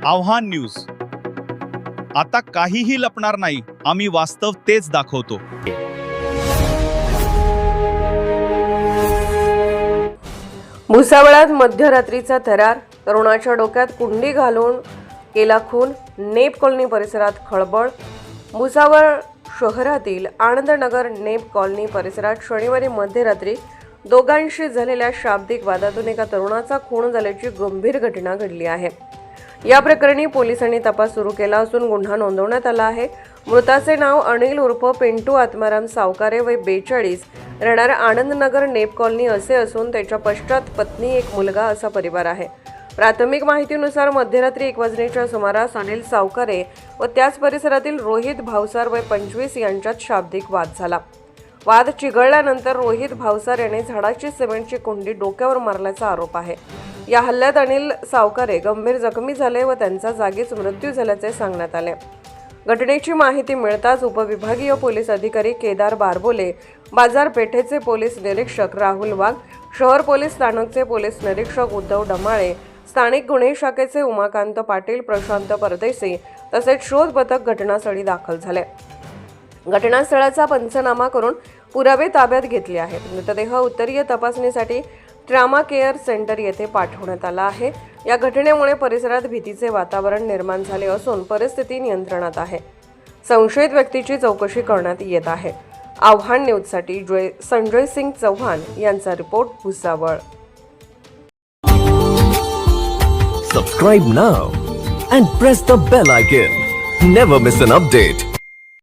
आव्हान न्यूज. आता काहीही लपणार नाही, आम्ही वास्तव तेच दाखवतो. भुसावळात मध्यरात्रीचा थरार, तरुणाच्या डोक्यात कुंडी घालून केला खून, नेप कॉलनी परिसरात खळबळ. भुसावळ शहरातील आनंदनगर नेप कॉलनी परिसरात शनिवारी मध्यरात्री दोघांशी झालेल्या शाब्दिक वादातून एका तरुणाचा खून झाल्याची गंभीर घटना घडली आहे. या प्रकरणी पोलिसांनी तपास सुरू केला असून गुन्हा नोंदवण्यात आला आहे. मृताचे नाव अनिल उर्फ पिंटू आत्माराम सावकारे, वय 42, राहणार आनंदनगर नेप कॉलनी असे असून त्याच्या पश्चात पत्नी, एक मुलगा असा परिवार आहे. प्राथमिक माहितीनुसार मध्यरात्री 1 वाजण्याच्या सुमारास अनिल सावकारे व त्याच परिसरातील रोहित भावसार, वय 25, यांच्यात शाब्दिक वाद झाला. वाद चिघळल्यानंतर रोहित भावसार याने झाडाची सिमेंटची कुंडी डोक्यावर मारल्याचा आरोप आहे. या हल्ल्यात अनिल सावकारे गंभीर जखमी झाले व त्यांचा जागीच मृत्यू झाल्याचे सांगण्यात आले. घटनेची माहिती मिळताच उपविभागीय पोलीस अधिकारी केदार बारबोले, बाजारपेठेचे पोलीस निरीक्षक राहुल वाघ, शहर पोलीस स्थानकचे पोलीस निरीक्षक उद्धव डमाळे, स्थानिक गुन्हे शाखेचे उमाकांत पाटील, प्रशांत परदेशी तसेच शोध पथक घटनास्थळी दाखल झाले. घटनास्थळाचा पंचनामा करून पुरावे ताब्यात घेतले आहेत. मृतदेह उत्तरीय तपासणीसाठी ट्रामा केअर सेंटर येथे पाठवण्यात आला आहे. या घटनेमुळे परिसरात भीतीचे वातावरण निर्माण झाले असून परिस्थिती नियंत्रणात आहे. संशयित व्यक्तीची चौकशी करण्यात येत आहे. आव्हान न्यूजसाठी संजय सिंग चौहान यांचा report, Bhusawal. Subscribe now and press the bell icon. Never miss an update.